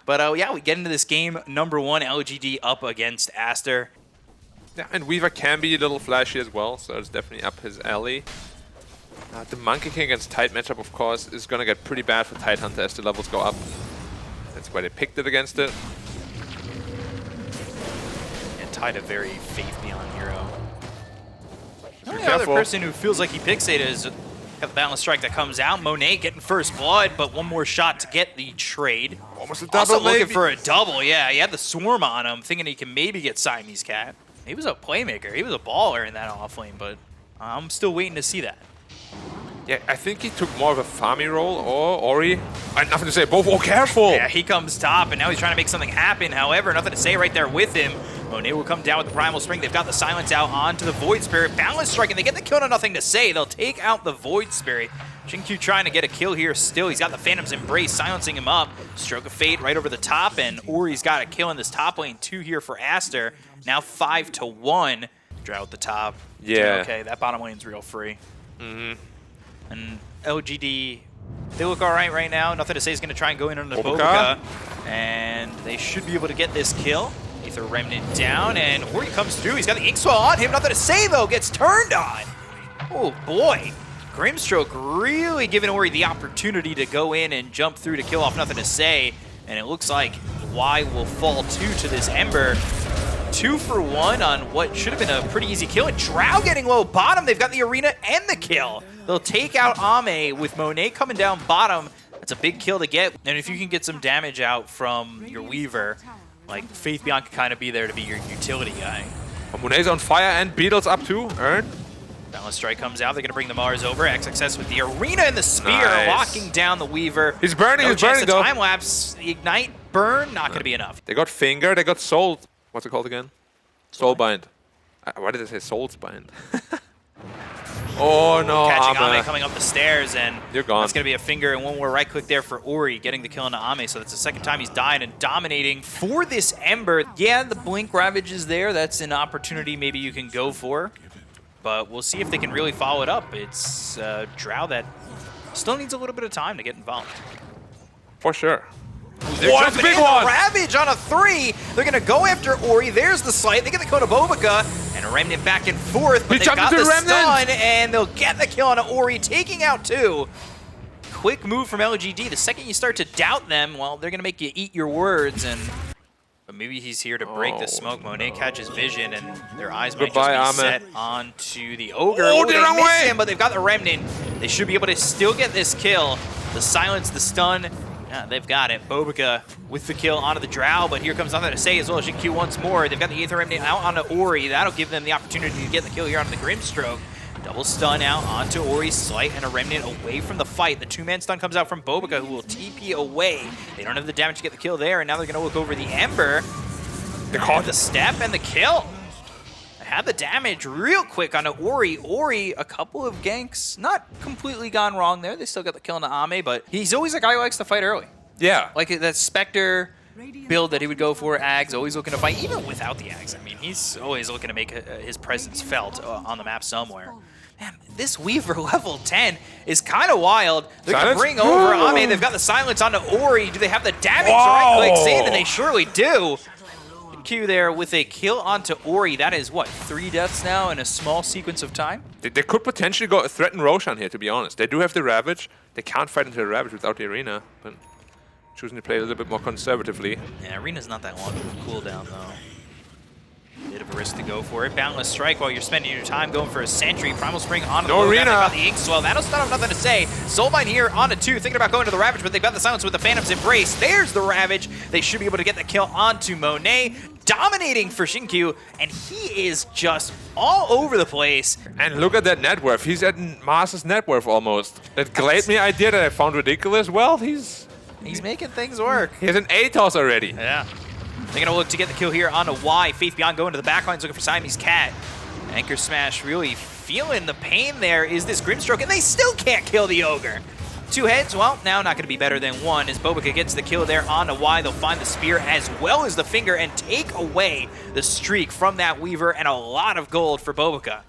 But yeah, we get into this game number 1, LGD up against ASTER. Yeah, and Weaver can be a little flashy as well, so it's definitely up his alley. The Monkey King against Tide matchup, of course, is going to get pretty bad for Tide Hunter as the levels go up. That's why they picked it against it. And Tide a very faith beyond hero. The only careful. other person who feels like he picks it is got the balance strike that comes out. Monet getting first blood, but one more shot to get the trade. Almost a double, Also looking maybe. for a double, yeah. He had the swarm on him, thinking he can maybe get Siamese Cat. He was a playmaker. He was a baller in that offlane, but I'm still waiting to see that. Yeah, I think he took more of a farmy role, or Ori. I had nothing to say, both. Oh, careful! Yeah, he comes top, and now he's trying to make something happen. However, nothing to say right there with him. Monet will come down with the Primal Spring. They've got the Silence out onto the Void Spirit. Balance Strike, and they get the kill to nothing to say. They'll take out the Void Spirit. Xingqiu trying to get a kill here still. He's got the Phantom's Embrace, silencing him up. Stroke of Fate right over the top, and Ori's got a kill in this top lane. 2 here for ASTER. Now 5-1. Drow at the top. Yeah. Okay, that bottom lane's real free. Mm-hmm. And LGD, they look all right now. Nothing to say is going to try and go in on the Bkop. Bkop. And they should be able to get this kill. Aether Remnant down, and Ori comes through. He's got the Inkswell on him. Nothing to say, though. Gets turned on. Oh, boy. Grimstroke really giving Ori the opportunity to go in and jump through to kill off Nothing to Say. And it looks like Y will fall 2 to this Ember. 2 for 1 on what should have been a pretty easy kill. And Drow getting low bottom. They've got the arena and the kill. They'll take out Ame with Monet coming down bottom. That's a big kill to get. And if you can get some damage out from your Weaver, like Faith Beyond can kind of be there to be your utility guy. Monet's on fire, and Beetle's up too. Earn. Balance Strike comes out. They're going to bring the Mars over. XXS with the arena and the spear, Nice. locking down the Weaver. He's burning, No he's chance burning to though. time lapse. The Ignite, burn, not going to be enough. They got Finger, they got Soul. What's it called again? Soulbind. Why did I say Soulsbind? Oh no, Catching Ame. Ame coming up the stairs, and You're gone. that's going to be a finger and one more right click there for Ori, getting the kill into Ame. So that's the second time he's died and dominating for this Ember. Yeah, the Blink Ravage is there. That's an opportunity maybe you can go for. But we'll see if they can really follow it up. It's Drow that still needs a little bit of time to get involved. For sure. They're What a jumping big in. one! The Ravage on a 3. They're going to go after Ori. There's the slight. They get the kill to Bovika. And a Remnant back and forth. But He they've jumped got into the Remnant. stun. And they'll get the kill on Ori, taking out 2. Quick move from LGD. The second you start to doubt them, well, they're going to make you eat your words. But maybe he's here to break the smoke. Monet catches vision, and their eyes might Goodbye, just be Ame. set onto the Ogre. Oh, Ooh, the wrong miss way. him, but they've got the Remnant. They should be able to still get this kill. The silence, the stun. Yeah, they've got it. Bovika with the kill onto the Drow, but here comes Nothing to Say as well as Xingqiu once more. They've got the Aether Remnant out onto Ori. That'll give them the opportunity to get the kill here onto the Grimstroke. Double stun out onto Ori, Slight, and a Remnant away from the fight. The 2-man stun comes out from Bovika, who will TP away. They don't have the damage to get the kill there, and now they're going to look over the Ember. They caught the step and the kill. They had the damage real quick onto Ori. Ori, a couple of ganks, not completely gone wrong there. They still got the kill into Ame, but he's always a guy who likes to fight early. Yeah. Like that Spectre build that he would go for, Ags, always looking to fight, even without the Ags. I mean, he's always looking to make his presence felt on the map somewhere. Man, this Weaver level 10 is kind of wild. They're going to bring over Ame. They've got the silence onto Ori. Do they have the damage to right-clicks in? And they surely do. Q there with a kill onto Ori. That is, what, 3 deaths now in a small sequence of time? They could potentially go threaten Roshan here, to be honest. They do have the Ravage. They can't fight into the Ravage without the arena, but choosing to play a little bit more conservatively. Yeah, arena's not that long of a cooldown, though. Bit of a risk to go for it. Boundless Strike while you're spending your time going for a Sentry. Primal Spring onto the arena. They've got the Inkswell. That'll stun up Nothing to Say. Soulbind here onto 2, thinking about going to the Ravage, but they've got the silence with the Phantom's Embrace. There's the Ravage. They should be able to get the kill onto Monet. Dominating for Xingqiu, and he is just all over the place. And look at that net worth. He's at Mars' net worth almost. That Glade Me idea that I found ridiculous, well, he's making things work. He has an ATOS already. Yeah. They're going to look to get the kill here onto Y. Faith Beyond going to the backlines looking for Siamese Cat. Anchor Smash really feeling the pain there. Is this Grimstroke, and they still can't kill the Ogre. 2 heads, well, now not going to be better than 1 as Bovika gets the kill there onto Y. They'll find the spear as well as the finger and take away the streak from that Weaver, and a lot of gold for Bovika.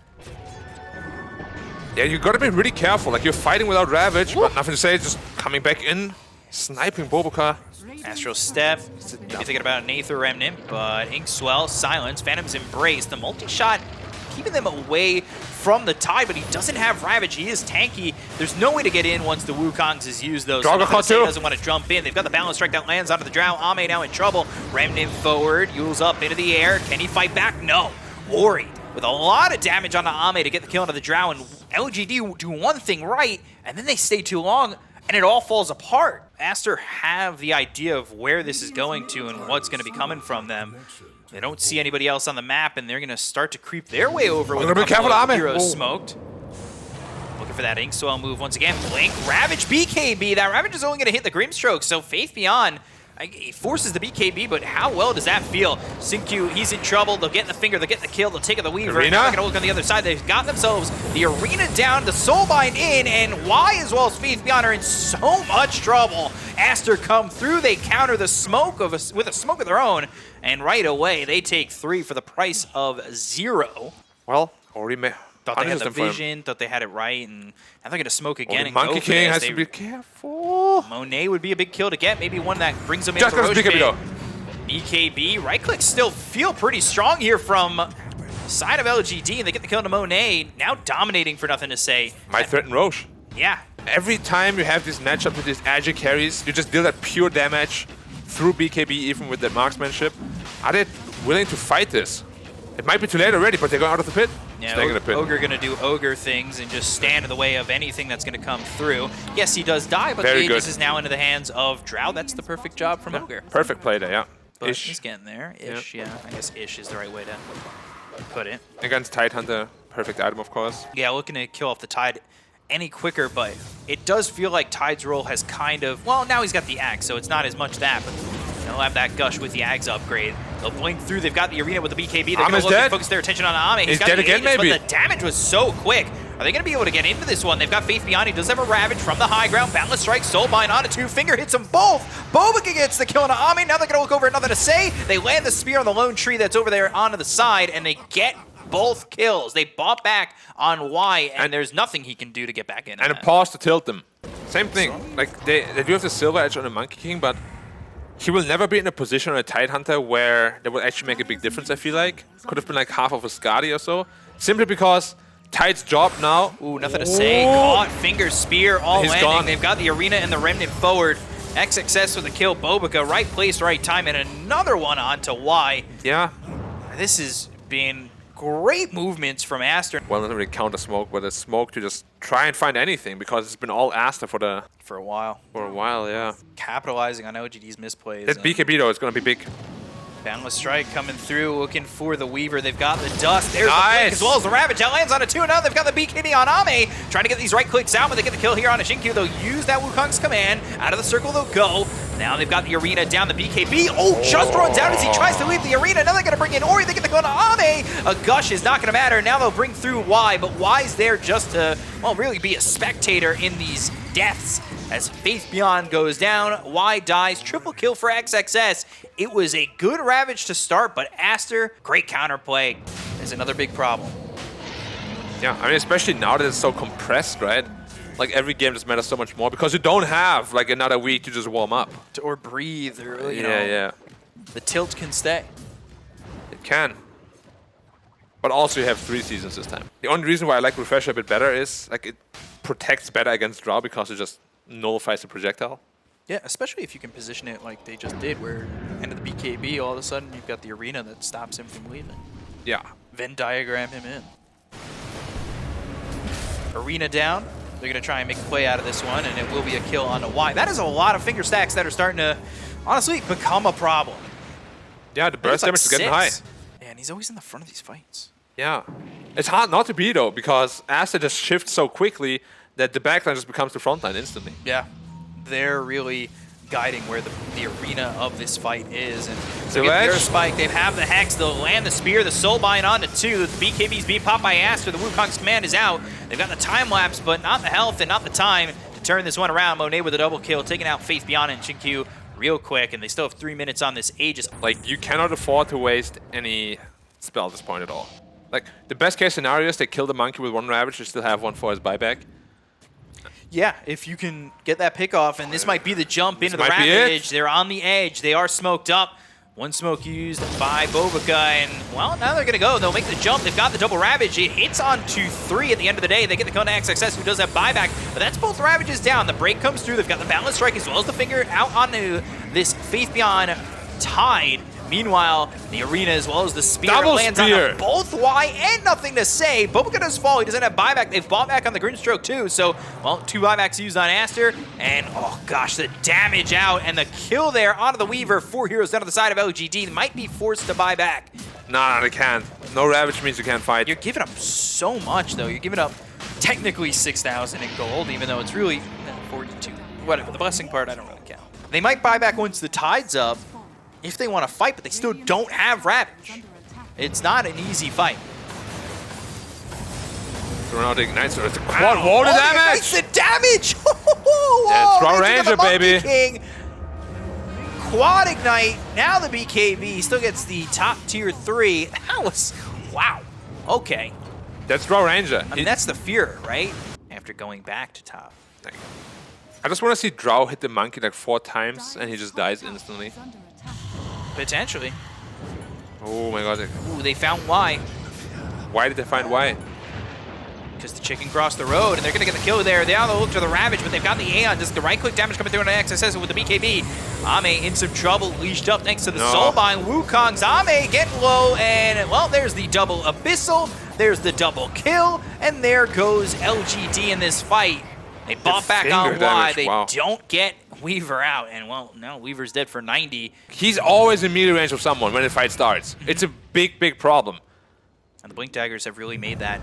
Yeah, you gotta be really careful. Like, you're fighting without Ravage, but Nothing to Say, just coming back in, sniping Bovika. Astral Step, maybe thinking about an Aether Remnant, but Inkswell, Silence, Phantom's Embrace, the multi-shot keeping them away from the Tide, but he doesn't have Ravage. He is tanky. There's no way to get in once the Wukongs is used, though. So doesn't want to jump in. They've got the balance strike that lands onto the Drow. Ame now in trouble. Remnant forward, Yule's up into the air. Can he fight back? No. Ori with a lot of damage onto Ame to get the kill onto the Drow, and LGD do one thing right, and then they stay too long, and it all falls apart. ASTER have the idea of where this is going to and what's going to be coming from them. They don't see anybody else on the map, and they're going to start to creep their way over with a couple of heroes smoked. Looking for that Inkswell move once again. Blink, Ravage, BKB. That Ravage is only going to hit the Grimstroke, so Faith Beyond, he forces the BKB, but how well does that feel? Sinkyu, he's in trouble. They'll get the finger, they'll get the kill, they'll take the Weaver. They're going to look on the other side. They've got themselves the Arena down, the Soulbind in, and Y as well as Faith Beyond are in so much trouble. ASTER come through, they counter the smoke with a smoke of their own, and right away they take 3 for the price of 0. Well, already made. Thought they had the vision, thought they had it right, and now they're going to smoke again and Monkey go for King this. has to be careful. Monet would be a big kill to get, maybe one that brings them into Roche Pit. BKB, right clicks still feel pretty strong here from side of LGD, and they get the kill into Monet, now dominating for nothing to say. Might threaten Roche. Yeah. Every time you have this matchup with these agile carries, you just deal that pure damage through BKB, even with that marksmanship. Are they willing to fight this? It might be too late already, but they're going out of the pit. Yeah, Ogre going to do Ogre things and just stand in the way of anything that's going to come through. Yes, he does die, but the Aegis is now into the hands of Drow. That's the perfect job from Ogre. Perfect play there, yeah. But he's getting there. Ish, yeah. I guess Ish is the right way to put it. Against Tidehunter, perfect item, of course. Yeah, looking to kill off the Tide any quicker, but it does feel like Tide's role has kind of... Well, now he's got the Axe, so it's not as much that, but they'll have that Gush with the Axe upgrade. They'll blink through. They've got the Arena with the BKB. They're going to look and focus their attention on Ame. He's dead again, maybe. But the damage was so quick. Are they going to be able to get into this one? They've got Faith Beyond. He does have a Ravage from the high ground. Balance Strike, Soulbind onto 2. Finger hits them both. Bobika gets the kill on Ame. Now they're going to look over at nothing to say. They land the spear on the lone tree that's over there onto the side, and they get both kills. They bought back on Y, and there's nothing he can do to get back in. And a pause to tilt them. Same thing. Like they do have the Silver Edge on the Monkey King, but he will never be in a position on a Tidehunter where that would actually make a big difference, I feel like. Could have been like half of a Skadi or so. Simply because Tide's job now... Ooh, nothing to say. Caught, finger, spear, all landing. Gone. They've got the Arena and the Remnant forward. XXS with a kill. Bobika, right place, right time, and another one onto Y. Yeah. This has been great movements from ASTER. Well, not really counter smoke, but it's smoke to just try and find anything because it's been all ASTER for a while. Yeah. Capitalizing on LGD's misplays. That BKB though is going to be big. Boundless Strike coming through, looking for the Weaver. They've got the Dust. There's the blink as well as the Ravage. That lands on a 2. Now they've got the BKB on Ame. Trying to get these right clicks out, but they get the kill here on a Shinkyu. They'll use that Wukong's command. Out of the circle they'll go. Now they've got the Arena down the BKB. Oh, just runs out as he tries to leave the Arena. Now they're going to bring in Ori. They get the kill on Ame. A Gush is not going to matter. Now they'll bring through Y, but Y's there just to, well, really be a spectator in these deaths. As Faith Beyond goes down, Y dies. Triple kill for XXS. It was a good Ravage to start, but ASTER, great counterplay, is another big problem. Yeah, I mean, especially now that it's so compressed, right? Like, every game just matters so much more because you don't have, like, another week to just warm up. Or breathe, or, you know. Yeah. The tilt can stay. It can. But also you have 3 seasons this time. The only reason why I like Refresher a bit better is, like, it protects better against Drow because it just nullifies the projectile. Yeah, especially if you can position it like they just did, where end of the BKB, all of a sudden you've got the Arena that stops him from leaving. Yeah. Venn diagram him in. Arena down. They're going to try and make a play out of this one, and it will be a kill on the Y. That is a lot of finger stacks that are starting to, honestly, become a problem. Yeah, the burst damage is getting high. Yeah, and he's always in the front of these fights. Yeah. It's hard not to be, though, because ASTER just shifts so quickly that the backline just becomes the front line instantly. Yeah. They're really guiding where the Arena of this fight is. And so get their spike. They have the Hex. They'll land the Spear. The Soulbind onto 2. The BKB's being popped by ASTER. The Wukong's command is out. They've got the time lapse, but not the health and not the time to turn this one around. Monet with a double kill, taking out Faith Beyond and Shinkyu real quick, and they still have 3 minutes on this Aegis. Like, you cannot afford to waste any spell at this point at all. Like, the best case scenario is they kill the Monkey with 1 Ravage, they still have 1 for his buyback. Yeah, if you can get that pick off, and this might be the jump into the might be Rampage. it. They're on the edge. They are smoked up. One smoke used by Bkop, and, well, now they're going to go. They'll make the jump. They've got the double Ravage. It hits onto 3 at the end of the day. They get the kill to XXS, who does have buyback, but that's both Ravages down. The break comes through. They've got the Balance Strike as well as the Finger out onto this Faith Beyond Tide. Meanwhile, the Arena as well as the Spear Double lands spear. on both Y and nothing to say. Bkop does fall. He doesn't have buyback. They've bought back on the Grimstroke too. So, well, 2 buybacks used on ASTER. And, oh gosh, the damage out and the kill there onto the Weaver. 4 heroes down to the side of LGD. They might be forced to buy back. Nah, they can't. No Ravage means you can't fight. You're giving up so much, though. You're giving up technically 6,000 in gold, even though it's really 42. Whatever. The blessing part, I don't really count. They might buy back once the tide's up, if they want to fight, but they still don't have Ravage. It's not an easy fight. Throwing out the Ignite, so it's a quad wall damage! It's the damage! That's Raw Into Ranger, the Monkey baby. King. Quad Ignite. Now the BKB still gets the top tier 3. That was, wow. Okay. That's Raw Ranger. I mean, that's the fear, right? After going back to top. I just want to see Drow hit the monkey like 4 times and he just dies instantly. Potentially. Oh my god. Ooh, they found Y. Why did they find Y? Because the chicken crossed the road, and they're going to get the kill there. They are on the look to the Ravage, but they've got the Aeon. Just the right-click damage coming through on XSS with the BKB. Ame in some trouble, leashed up next to the Soulbind. Wukong's Ame getting low, and, well, there's the double Abyssal. There's the double kill, and there goes LGD in this fight. They bought back on Y. They don't get Weaver out, and, well, now Weaver's dead for 90. He's always in melee range of someone when the fight starts. It's a big, big problem. And the Blink Daggers have really made that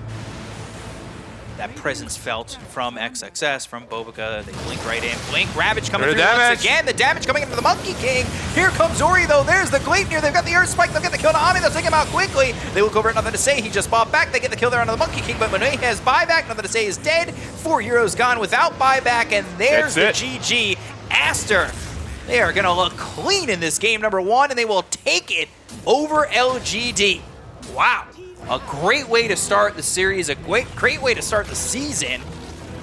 presence felt from XXS, from Bkop. They blink right in. Blink, Ravage coming through once again. The damage coming into the Monkey King. Here comes Ori, though. There's the Gleipnir. They've got the Earth Spike. They'll get the kill to Ami. They'll take him out quickly. They look over at nothing to say. He just bought back. They get the kill there onto the Monkey King, but Monet has buyback. Nothing to say is dead. 4 heroes gone without buyback, and there's the GG. ASTER. They are going to look clean in this game, number 1, and they will take it over LGD. Wow. A great way to start the series, a great way to start the season.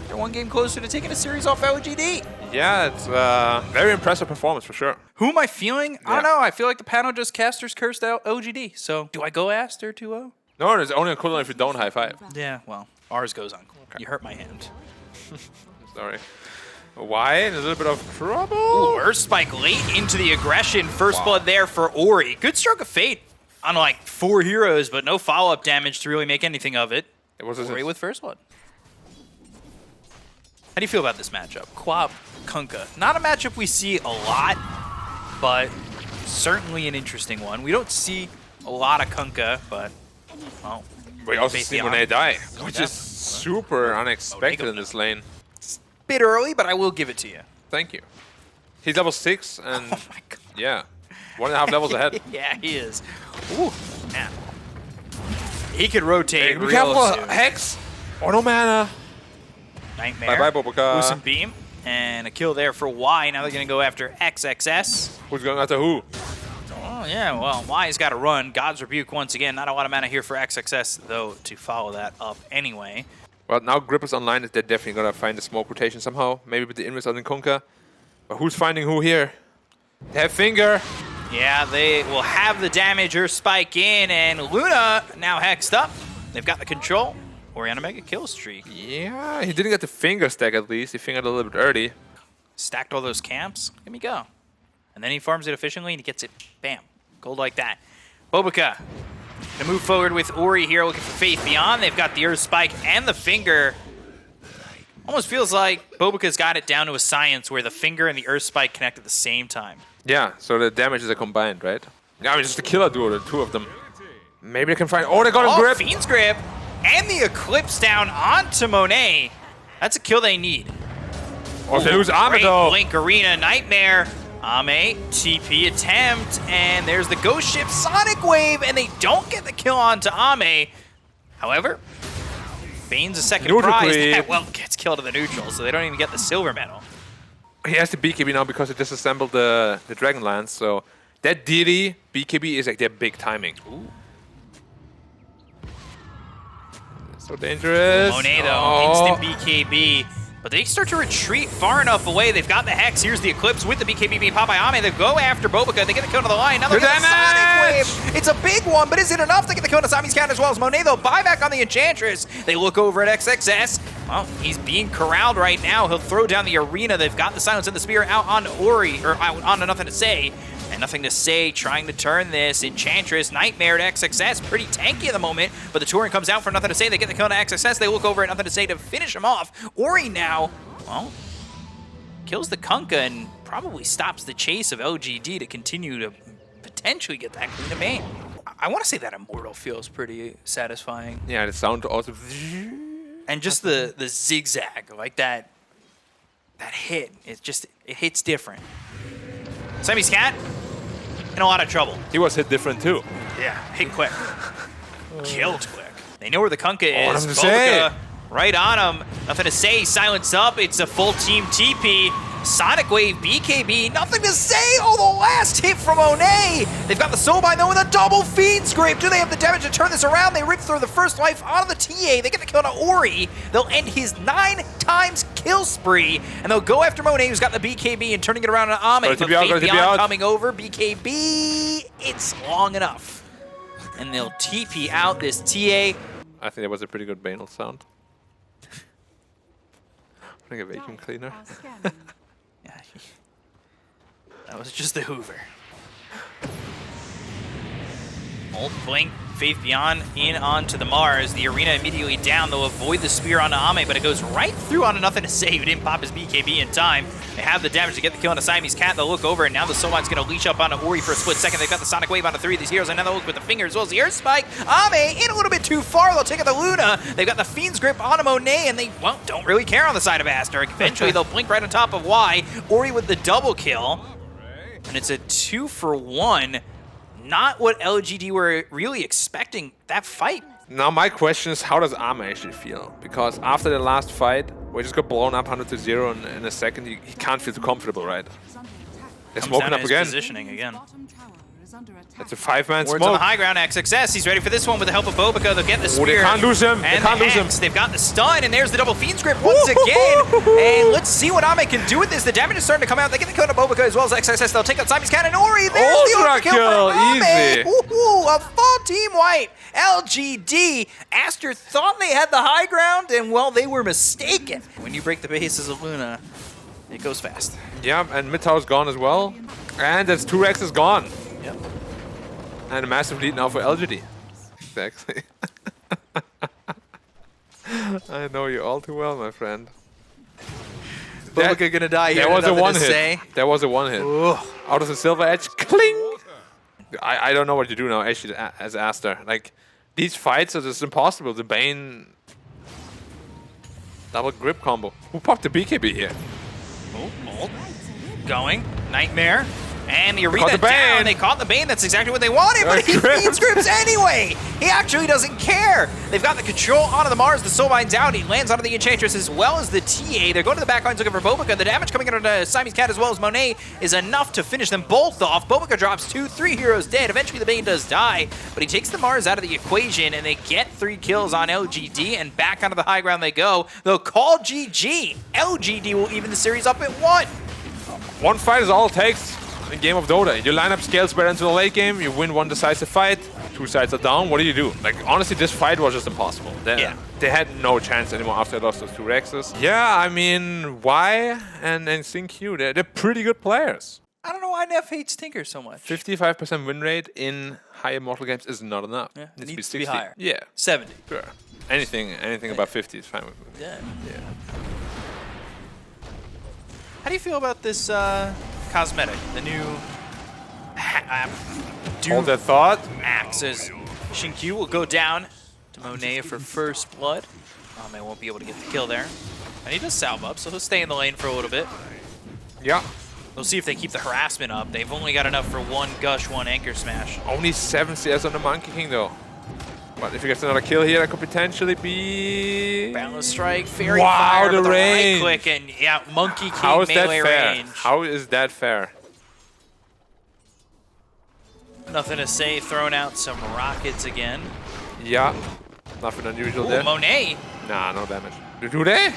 They're 1 game closer to taking a series off LGD. Yeah, it's very impressive performance for sure. Who am I feeling? I don't know. I feel like the panel just casters cursed out LGD. So do I go ASTER 2-0? No, it's only equivalent if you don't high five. Yeah, well, ours goes on. Okay. You hurt my hand. Sorry. Why? A little bit of trouble. Ooh, Earth Spike late into the aggression. First blood there for Ori. Good stroke of fate on like 4 heroes, but no follow-up damage to really make anything of it. It was Ori with first blood. How do you feel about this matchup? Quap, Kunkka. Not a matchup we see a lot, but certainly an interesting one. We don't see a lot of Kunkka, but, well. We also see Monet die, which is super unexpected in this lane. Bit early, but I will give it to you. Thank you. He's level 6, and Oh my God. yeah, 1.5 levels ahead. Yeah, he is. Ooh, man. He could rotate Hey, be real careful, soon. Hex! Auto mana! Nightmare. Bye-bye, Bkop. Lucent Beam. And a kill there for Y. Now they're going to go after XXS. Who's going after who? Oh, yeah, well, Y's got to run. God's Rebuke once again. Not a lot of mana here for XXS, though, to follow that up anyway. Well, now Grip is online. They're definitely going to find the smoke rotation somehow. Maybe with the Invis on the Kunkka. But who's finding who here? They have Finger. Yeah, they will have the damage or spike in, and Luna now hexed up. They've got the control. Oriana Mega kill streak. Yeah, he didn't get the Finger stack at least. He fingered a little bit early. Stacked all those camps. Let me go. And then he farms it efficiently, and he gets it. Bam. Gold like that. Bkop gonna move forward with Ori here, looking for Faith Beyond. They've got the Earth Spike and the Finger. Almost feels like Bkop's got it down to a science where the Finger and the Earth Spike connect at the same time. Yeah, so the damages are combined, right? Yeah, I mean, just a killer duo, the 2 of them. Maybe they can find... Oh, they got him Grip! Fiend's Grip! And the Eclipse down onto Monet. That's a kill they need. Oh, they lose Ame, though. Blink Arena Nightmare. Ame, TP attempt, and there's the Ghost Ship Sonic Wave, and they don't get the kill onto Ame. However, Bane's a second prize that, well, gets killed to the neutral, so they don't even get the silver medal. He has the BKB now because it disassembled the Dragonlance, so that deity, BKB, is like their big timing. Ooh. So dangerous. Monet, though, instant BKB. But they start to retreat far enough away. They've got the Hex. Here's the Eclipse with the BKB being popped by Ame. They go after Bobika. They get the kill to the line. Now they get the Sonic Wave. It's a big one, but is it enough to get the kill to Sami's count as well as Monet? They'll buy back on the Enchantress. They look over at XXS. Well, he's being corralled right now. He'll throw down the arena. They've got the Silence and the Spear out on Ori, or out on Nothing to Say. And Nothing to Say trying to turn this. Enchantress, Nightmare to XXS. Pretty tanky at the moment, but the Turin comes out for Nothing to Say. They get the kill to XXS. They look over at Nothing to Say to finish him off. Ori now, well, kills the Kunkka and probably stops the chase of LGD to continue to potentially get that clean of main. I want to say that Immortal feels pretty satisfying. Yeah, the sound also. And just the zigzag, like that hit, it hits different. Sammy's cat in a lot of trouble. He was hit different too. Yeah, hit quick. Killed quick. They know where the Kunkka is. Nothing to say. Right on him. Nothing to say. Silence up. It's a full team TP. Sonic Wave, BKB, Nothing to Say. Oh, the last hit from One. They've got the Soulbind though with a double Fiend Scrape. Do they have the damage to turn this around? They rip through the first life onto the TA. They get the kill to Ori. They'll end his 9 times kill spree, and they'll go after Monet, who's got the BKB and turning it around on Ame. But Fate Beyond coming over. BKB, it's long enough. And they'll TP out this TA. I think that was a pretty good banal sound. I think a vacuum cleaner. Yeah, that was just the Hoover. Ult, blink, Faith Beyond in onto the Mars. The arena immediately down. They'll avoid the spear onto Ame, but it goes right through onto Nothing to Say. Who didn't pop his BKB in time. They have the damage to get the kill on a Siamese Cat. They'll look over, and now the Soulbind's going to leash up onto Ori for a split second. They've got the Sonic Wave onto 3 of these heroes, and now they'll look with the finger as well as the Air Spike. Ame in a little bit too far. They'll take out the Luna. They've got the Fiend's Grip on Monet, and they, well, don't really care on the side of Aster. Eventually, they'll blink right on top of Y. Ori with the double kill, and it's a 2-for-1. Not what LGD were really expecting that fight. Now my question is, how does Ame actually feel? Because after the last fight, where he just got blown up 100-0 in a second, he can't feel too comfortable, right? They're smoking up again. Positioning again. It's a 5-man smoke. Words on the high ground, XXS. He's ready for this one with the help of Bobika. They'll get the spear. Oh, they can't lose him. They can't lose him. They've got the stun, and there's the double Fiend's Grip once again. And let's see what Ame can do with this. The damage is starting to come out. They get the kill to Bobika as well as XXS. They'll take out Siamese Cat and Ori. There's the ultra kill for Ame. Easy. A full team wipe. LGD. Aster thought they had the high ground, and well, they were mistaken. When you break the bases of Luna, it goes fast. Yeah, and mid tower's gone as well. And that's 2x is gone. Yep. And a massive lead now for LGD. Exactly. I know you all too well, my friend. Bobika gonna die here. There was a one hit. Say. There was a one hit. Ugh. Out of the silver edge, cling! I don't know what to do now, actually, as Aster. Like, these fights are just impossible. The Bane double grip combo. Who popped the BKB here? Oh, going. Nightmare. And the arena down. They caught the Bane. That's exactly what they wanted, but he feeds grips anyway. He actually doesn't care. They've got the control onto the Mars. The Soulbind's out. He lands onto the Enchantress as well as the TA. They're going to the back lines looking for Bobika. The damage coming in on Siamese Cat as well as Monet is enough to finish them both off. Bobika drops 2, 3 heroes dead. Eventually the Bane does die, but he takes the Mars out of the equation, and they get 3 kills on LGD, and back onto the high ground they go. They'll call GG. LGD will even the series up at 1. One fight is all it takes. In game of Dota, your lineup scales better into the late game, you win one decisive fight, 2 sides are down, what do? Like, honestly, this fight was just impossible. They had no chance anymore after they lost those 2 Rexes. Yeah, I mean, Y and SyncQ, they're pretty good players. I don't know why Neff hates Tinker so much. 55% win rate in high Immortal games is not enough. Yeah, it needs to be higher. Yeah. 70. Sure. Anything above 50 is fine with me. Yeah. Yeah. How do you feel about this cosmetic, the new Hold that thought. axes? SyncQ will go down to Monet for first blood. Ame won't be able to get the kill there. And he does salve up, so he'll stay in the lane for a little bit. Yeah. We'll see if they keep the harassment up. They've only got enough for 1 Gush, 1 Anchor Smash. Only 7 CS on the Monkey King though. But if he gets another kill here, that could potentially be... Balance Strike, Fairy Fire, the right range. click, and yeah, Monkey King How is melee that fair? range. How is that fair? Nothing to say, throwing out some rockets again. Yeah, nothing unusual there. Monet. Nah, no damage. Do they?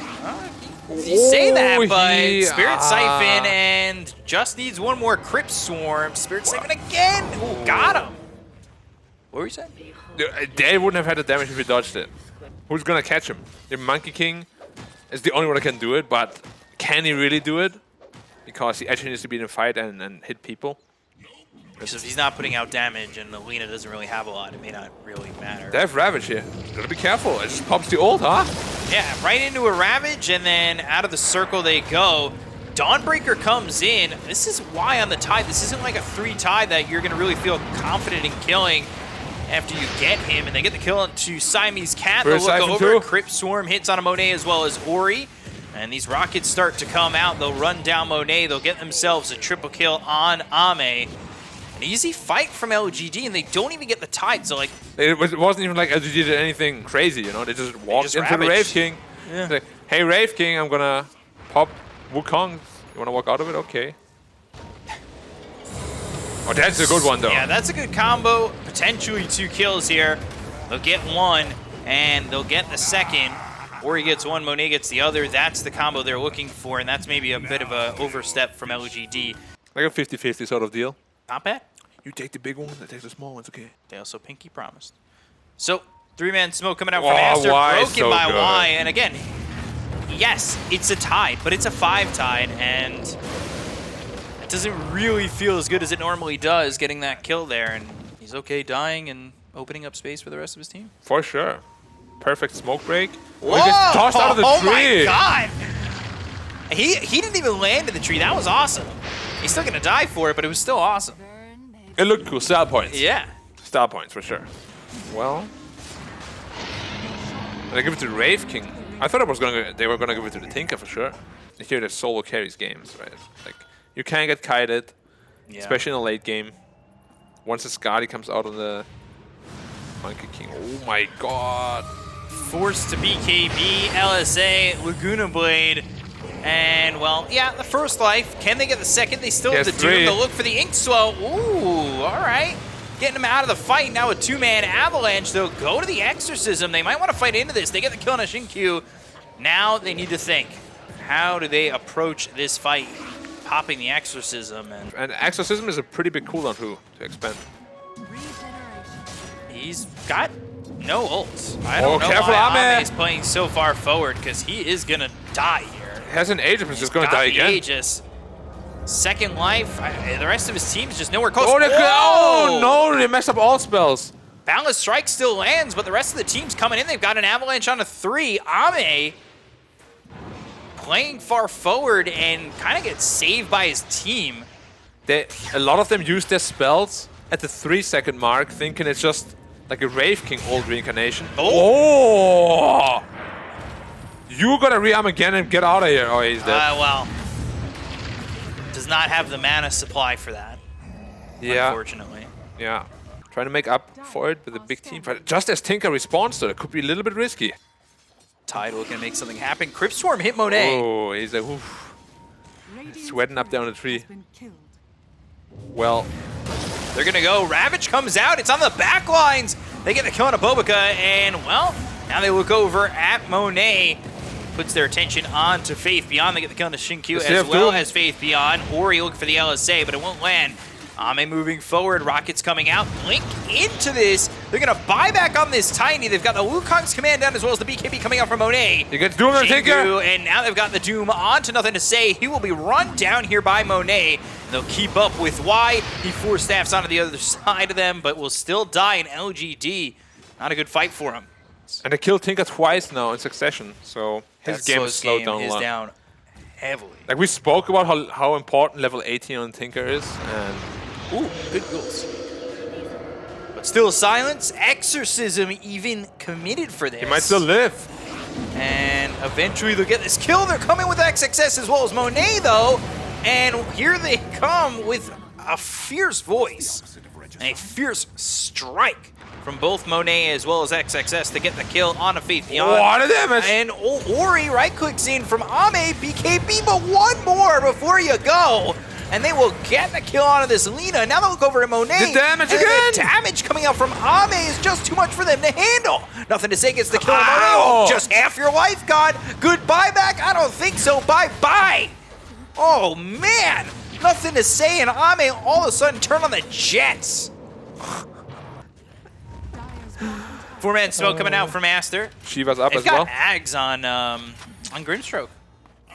You say that, Oh, but Spirit Siphon and just needs one more Crypt Swarm. Spirit Siphon again. Ooh, got him. What were you saying? They wouldn't have had the damage if he dodged it. Who's gonna catch him? The Monkey King is the only one that can do it, but can he really do it? Because he actually needs to be in a fight and hit people. Because if he's not putting out damage and Alina doesn't really have a lot, it may not really matter. They have Ravage here. Gotta be careful. It just pops the ult, huh? Yeah, right into a Ravage, and then out of the circle they go. Dawnbreaker comes in. This is why on the Tide, this isn't like a 3 Tide that you're going to really feel confident in killing after you get him. And they get the kill onto Siamese Cat. They'll look over. Crypt Swarm hits on a Monet as well as Ori. And these rockets start to come out. They'll run down Monet. They'll get themselves a triple kill on Ame. An easy fight from LGD, and they don't even get the Tide. So, like, it wasn't even like LGD did anything crazy, you know? They just walked into the Rave King. Yeah. Like, hey, Rave King, I'm gonna pop Wukong. You wanna walk out of it? Okay. Oh, that's a good one, though. Yeah, that's a good combo. Potentially 2 kills here. They'll get 1, and they'll get the second. Ori gets 1, Monet gets the other. That's the combo they're looking for, and that's maybe a bit of an overstep from LGD. Like a 50-50 sort of deal. Not bad. You take the big one, I take the small ones, okay. They also pinky promised. So, 3-man smoke coming out from ASTER, broken by Y. And again, yes, it's a Tide, but it's a 5 Tide, and it doesn't really feel as good as it normally does getting that kill there. And he's okay dying and opening up space for the rest of his team. For sure. Perfect smoke break. Whoa! He gets tossed out of the tree. Oh my god! He didn't even land in the tree. That was awesome. He's still gonna die for it, but it was still awesome. It looked cool. Style points. Yeah. Style points for sure. Well, they give it to the Rave King. I thought they were gonna give it to the Tinker for sure. Here, the solo carries games, right? Like you can get kited, especially in a late game. Once the Skadi comes out on the Monkey King. Oh my god! Forced to BKB, LSA, Laguna Blade. And, well, yeah, the first life. Can they get the second? They still have the Doom. They'll look for the Ink Swell. Ooh, all right. Getting him out of the fight. Now a 2-man Avalanche. They'll go to the Exorcism. They might want to fight into this. They get the kill on a Shinkyu. Now they need to think. How do they approach this fight? Popping the Exorcism. And Exorcism is a pretty big cooldown too to expend. He's got no ult. I don't know why Ame is playing so far forward, because he is going to die here. He has an Aegis, he's just going to die again. Aegis. Second life. The rest of his team's just nowhere close. Oh no, they messed up all spells. Boundless Strike still lands, but the rest of the team's coming in. They've got an Avalanche on a 3. Ame playing far forward and kind of gets saved by his team. A lot of them use their spells at the 3-second mark, thinking it's just like a Rave King old reincarnation. Oh! You gotta re-arm again and get out of here. Oh, he's dead. Well, does not have the mana supply for that. Yeah. Unfortunately. Yeah. Trying to make up for it with a big team. But just as Tinker responds to it, could be a little bit risky. Tide looking to make something happen. Crypt Swarm hit Monet. Oh, he's like, oof. Sweating up down the tree. Well, they're gonna go. Ravage comes out. It's on the back lines. They get the kill on a Bobika, and well, now they look over at Monet. Puts their attention on to Faith Beyond. They get the kill on the Shinkyu as well as Faith Beyond. Ori looking for the LSA, but it won't land. Ame moving forward. Rockets coming out. Blink into this. They're going to buy back on this Tiny. They've got the Wukong's command down as well as the BKB coming out from Monet. You get Doom on Tinker. And now they've got the Doom on to nothing to say. He will be run down here by Monet. They'll keep up with Y. He 4-staffs onto the other side of them, but will still die in LGD. Not a good fight for him. And they killed Tinker twice now in succession, so his game is slowed down a lot. Down heavily. Like we spoke about how important level 18 on Tinker is, and ooh, good goals. But still silence. Exorcism even committed for this. He might still live. And eventually they'll get this kill. They're coming with XXS as well as Monet though. And here they come with a fierce voice and a fierce strike from both Monet as well as XXS to get the kill on a Faith Beyond. What a damage! And Ori right-clicks in from Ame, BKB, but one more before you go. and they will get the kill onto this Lina. Now they'll look over at Monet. The damage and again! The damage coming out from Ame is just too much for them to handle. Nothing to say gets the kill on Monet. Ow! Oh, just half your life gone. Goodbye back? I don't think so. Bye-bye. Oh, man. Nothing to say, and Ame all of a sudden turned on the jets. Four-man smoke coming out from Aster. Shiva's up They've as well. got Ags on Grimstroke.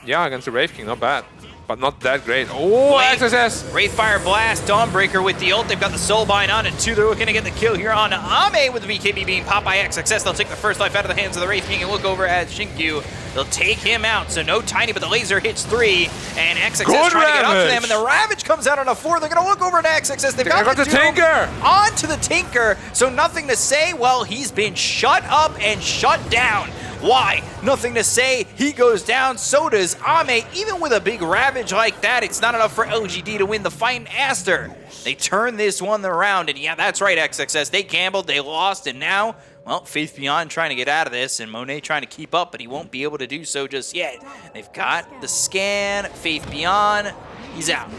Yeah, against the Wraith King, not bad. But not that great. Oh, XSS! Wraithfire Blast, Dawnbreaker with the ult. They've got the Soulbind on it too. They're looking to get the kill here on Ame with the BKB being popped by XXS. They'll take the first life out of the hands of the Wraith King and look over at Shinkyu. They'll take him out. So no Tiny, but the laser hits 3. And XXS Good trying to get up to Ravage. them. And the Ravage comes out on a 4. They're going to look over at XXS. They've got the Doom Tinker! onto the Tinker. So nothing to say. Well, he's been shut up and shut down. Why? Nothing to say. He goes down, so does Ame. Even with a big Ravage like that, it's not enough for LGD to win the fight in Aster. They turn this one around, and yeah, that's right, XXS. They gambled, they lost, and now, well, Faith Beyond trying to get out of this, and Monet trying to keep up, but he won't be able to do so just yet. They've got the scan, Faith Beyond, he's out.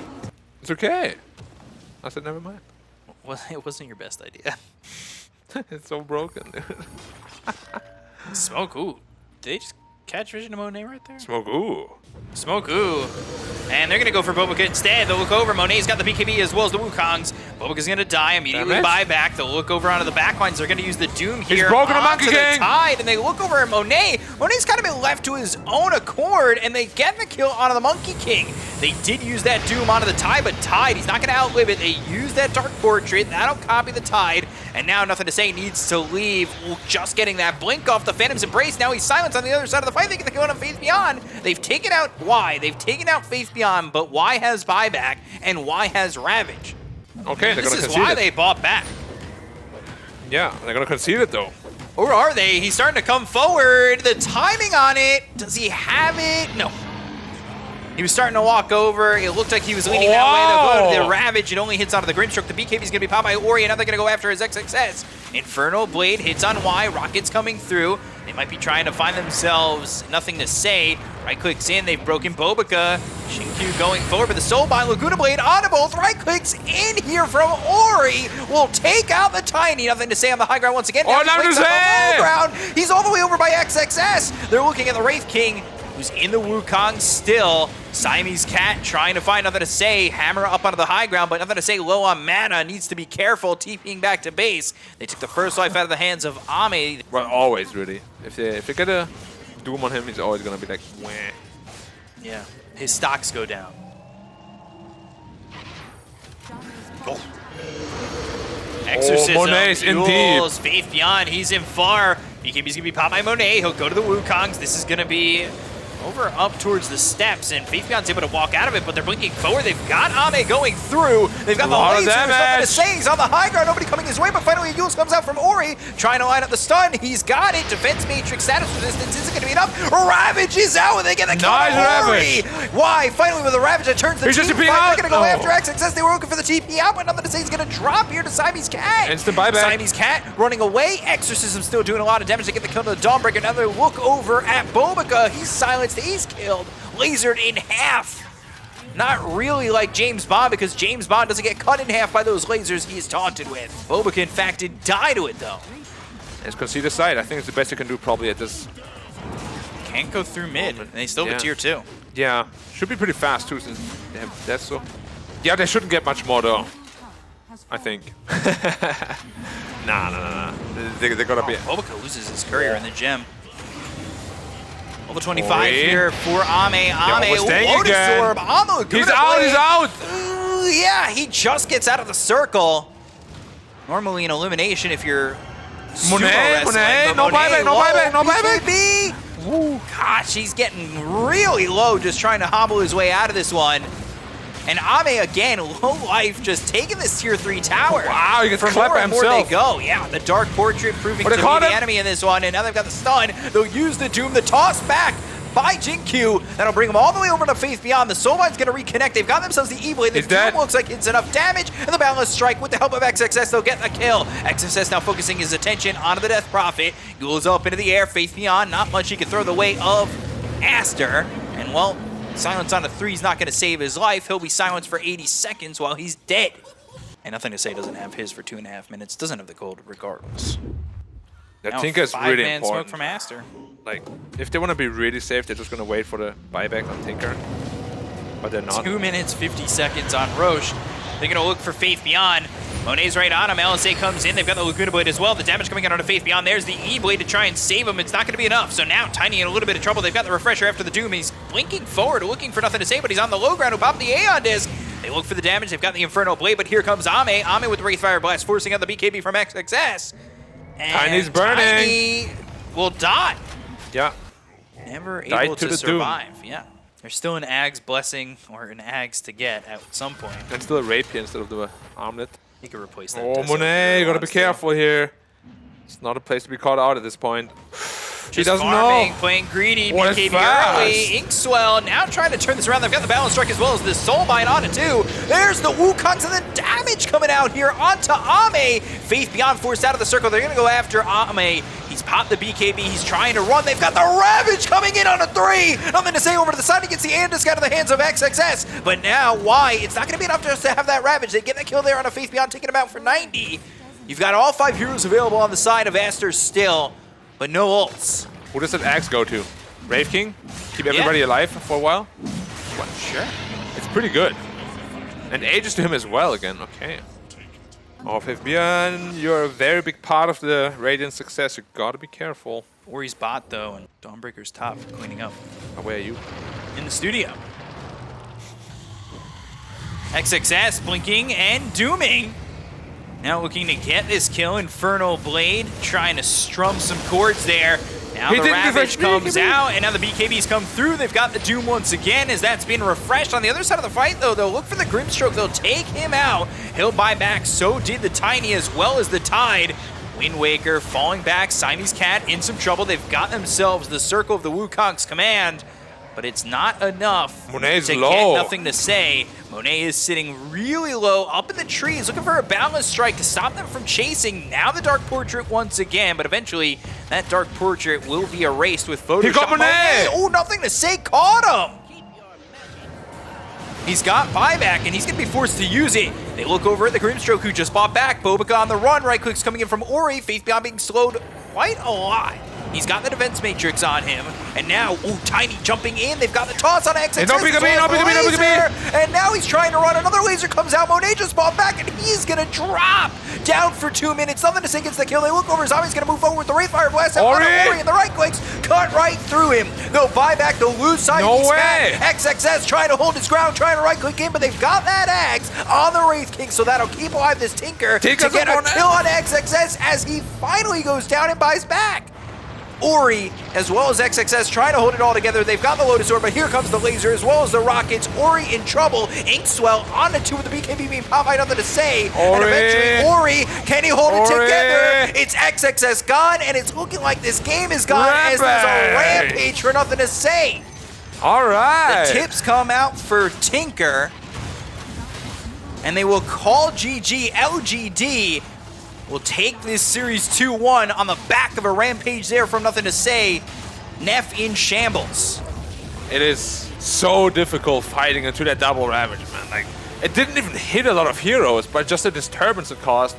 It's okay. I said never mind. Well, it wasn't your best idea. It's so broken, dude. Smoke, ooh. Did they just catch vision of Monet right there? Smoke, ooh. Smoke, ooh. And they're going to go for Bobika instead. They'll look over. Monet's got the BKB as well as the Wukongs. Bobika's going to die, immediately Damage. buy back. They'll look over onto the backlines. They're going to use the Doom here broken a Monkey onto the King. Tide, and they look over at Monet. Monet's kind of been left to his own accord, and they get the kill onto the Monkey King. They did use that Doom onto the Tide, but Tide, he's not going to outlive it. They use that Dark Portrait. That'll copy the Tide, and now Nothing to Say needs to leave. Just getting that blink off the Phantom's Embrace. Now he's silenced on the other side of the fight. They get the kill on Faith Beyond. They've taken out Y. They've taken out Faith Beyond, but Y has buyback, and Y has Ravage. Okay, they're This gonna is concede why it. they bought back. Yeah, they're gonna concede it though. Or are they? He's starting to come forward. The timing on it, does he have it? No. He was starting to walk over. It looked like he was leaning that way. They'll go to the Ravage. It only hits onto the Grimstroke. The BKB is going to be popped by Ori, and now they're going to go after his XXS. Infernal Blade hits on Y. Rockets coming through. They might be trying to find themselves Nothing to Say. Right clicks in. They've broken Bobika. Shinkyu going forward, but the Soulbind, Laguna Blade onto both. Right clicks in here from Ori. Will take out the Tiny. Nothing to Say on the high ground once again. Oh, Now he Nothing to clicks on the Say! low ground. He's all the way over by XXS. They're looking at the Wraith King, who's in the Wukong still. Siamese Cat trying to find Nothing to Say. Hammer up onto the high ground, but Nothing to Say low on mana. Needs to be careful, TPing back to base. They took the first life out of the hands of Ame. Well, always really. If they get a Doom on him, he's always gonna be like, wah. Yeah, his stocks go down. Oh. Exorcism. Monet's in fuels Faith Beyond. He's in far. BKB's gonna be popped by Monet. He'll go to the Wukongs. This is gonna be over up towards the steps, and Faith Beyond's able to walk out of it, but they're blinking forward. They've got Ame going through. They've got the lasers. Nothing to Say. He's on the high ground. Nobody coming his way, but finally Yules comes out from Ori, trying to line up the stun. He's got it. Defense Matrix status resistance isn't going to be enough. Ravage is out, and they get the kill on Ori. Why? Finally with the Ravage, it turns the team fight. They're going to go after XXS. They were looking for the TP out, but Nothing to Say is going to drop here to Siamese Cat. Instant buyback. Siamese Cat running away. Exorcism still doing a lot of damage. They get the kill to the Dawnbreaker. Now they look over at Bobika. He's silenced. He's killed. Lasered in half. Not really like James Bond, because James Bond doesn't get cut in half by those lasers he's taunted with. Bobika, in fact, did die to it, though. Let's concede the side. I think it's the best you can do probably at this. Can't go through mid, and they still have a tier 2. Yeah, should be pretty fast too since they have that, so. Yeah, they shouldn't get much more though. I think. Nah. They're gonna be. Bobika loses his courier in the gem. Level 25 Ori. here for Ame. we're staying Lotus again. Orb on the He's out, he's out! Yeah, he just gets out of the circle. Normally an elimination if you're sumo wrestling, but no buyback, no low buyback, no buyback. BKB. Ooh, gosh, he's getting really low, just trying to hobble his way out of this one. And Ame, again, low life, just taking this tier 3 tower. Wow, he gets For clapped more by and more they himself. go. Yeah, the Dark Portrait proving to be the enemy in this one, and now they've got the stun. They'll use the Doom, the toss back by Jinkyu. That'll bring them all the way over to Faith Beyond. The Soulbind's going to reconnect. They've got themselves the E-Blade. The Doom looks like it's enough damage, and the Boundless Strike with the help of XXS, they'll get the kill. XXS now focusing his attention onto the Death Prophet. Goes up into the air. Faith Beyond, not much he can throw the way of Aster. And, well, Silence on a 3 is not going to save his life. He'll be silenced for 80 seconds while he's dead. And Nothing to Say doesn't have his for 2.5 minutes. Doesn't have the gold regardless. I think it's really five-man important. smoke from ASTER. Like, if they want to be really safe, they're just going to wait for the buyback on Tinker. But they're not. 2 minutes, 50 seconds on Roche. They're going to look for Faith Beyond. Monet's right on him. LSA comes in. They've got the Laguna Blade as well. The damage coming out on Faith Beyond. There's the E-Blade to try and save him. It's not going to be enough. So now Tiny in a little bit of trouble. They've got the Refresher after the Doom. He's blinking forward, looking for Nothing to Say, but he's on the low ground who popped the Aeon Disc. They look for the damage. They've got the Infernal Blade, but here comes Ame. Ame with the Wraithfire Blast, forcing out the BKB from XXS. And Tiny's burning. Tiny will die. Yeah. Never Died able to to the survive. Yeah. There's still an Ag's Blessing or an Ag's to get at some point. And still a Rapier instead of the Armlet. He could replace that. Oh, Monet, you gotta be careful here. It's not a place to be caught out at this point. He Just doesn't farming, know. playing greedy, What is BKB fast? early, Inkswell now trying to turn this around. They've got the Balance Strike as well as the Soulbind on it too. There's the Wukongs and the damage coming out here onto Ame. Faith Beyond forced out of the circle. They're gonna go after Ame. He's popped the BKB, he's trying to run. They've got the Ravage coming in on a 3. Nothing to Say over to the side. He gets the Andisk out of the hands of XXS. But now, why? It's not gonna be enough just to have that Ravage. They get that kill there on a Faith Beyond, taking him out for 90. You've got all 5 heroes available on the side of ASTER still, but no ults. Who does that axe go to? Brave King? Keep everybody alive for a while? What? Sure. It's pretty good. And Aegis to him as well again. Okay. Oh, Faith Beyond, you're a very big part of the Radiant success. You gotta be careful. Ori's bot though, and Dawnbreaker's top for cleaning up Where are you? in the studio. XXS blinking and dooming. Now looking to get this kill. Infernal Blade trying to strum some chords there. Now He the didn't Ravage refresh comes BKB. out, and now the BKBs come through. They've got the Doom once again as that's been refreshed. On the other side of the fight, though, they'll look for the Grimstroke. They'll take him out. He'll buy back. So did the Tiny as well as the Tide. Wind Waker falling back. Siamese Cat in some trouble. They've got themselves the Circle of the Wukong's command, but it's not enough Monet's to low. get Nothing to Say. Monet is sitting really low up in the trees, looking for a Balance Strike to stop them from chasing. Now the Dark Portrait once again, but eventually that Dark Portrait will be erased with Photoshop. He got Monet! Oh, Nothing to Say caught him! He's got buyback, and he's going to be forced to use it. They look over at the Grimstroke, who just bought back. Bobika on the run. Right click's coming in from Ori. Faith Beyond being slowed quite a lot. He's got the Defense Matrix on him. And now, ooh, Tiny jumping in. They've got the toss on XXS. Hey, no BKB, no BKB, no BKB. And now he's trying to run. Another laser comes out. Monet just bought back, and he's going to drop down for 2 minutes. Nothing to Say gets the kill. They look over. Zombie's going to move forward with the Wraithfire Blast. Ori! And the right clicks cut right through him. They'll buy back. They'll lose side. No He's way. back. XXS trying to hold his ground, trying to right click in, but they've got that axe on the Wraith King, so that'll keep alive this Tinker to Tinker's get a up on kill on XXS as he finally goes down and buys back. Ori, as well as XXS, trying to hold it all together. They've got the Lotus Orb, but here comes the laser, as well as the rockets. Ori in trouble. Inkswell on the 2 with the BKB being popped by Nothing to Say. And eventually, Ori, can he hold it together? It's XXS gone, and it's looking like this game is gone as there's a rampage for Nothing to Say. All right. The tips come out for Tinker, and they will call GG. LGD will take this series 2-1 on the back of a rampage there from Nothing to Say. Neff in shambles. It is so difficult fighting into that double Ravage, man. Like, it didn't even hit a lot of heroes, but just the disturbance it caused.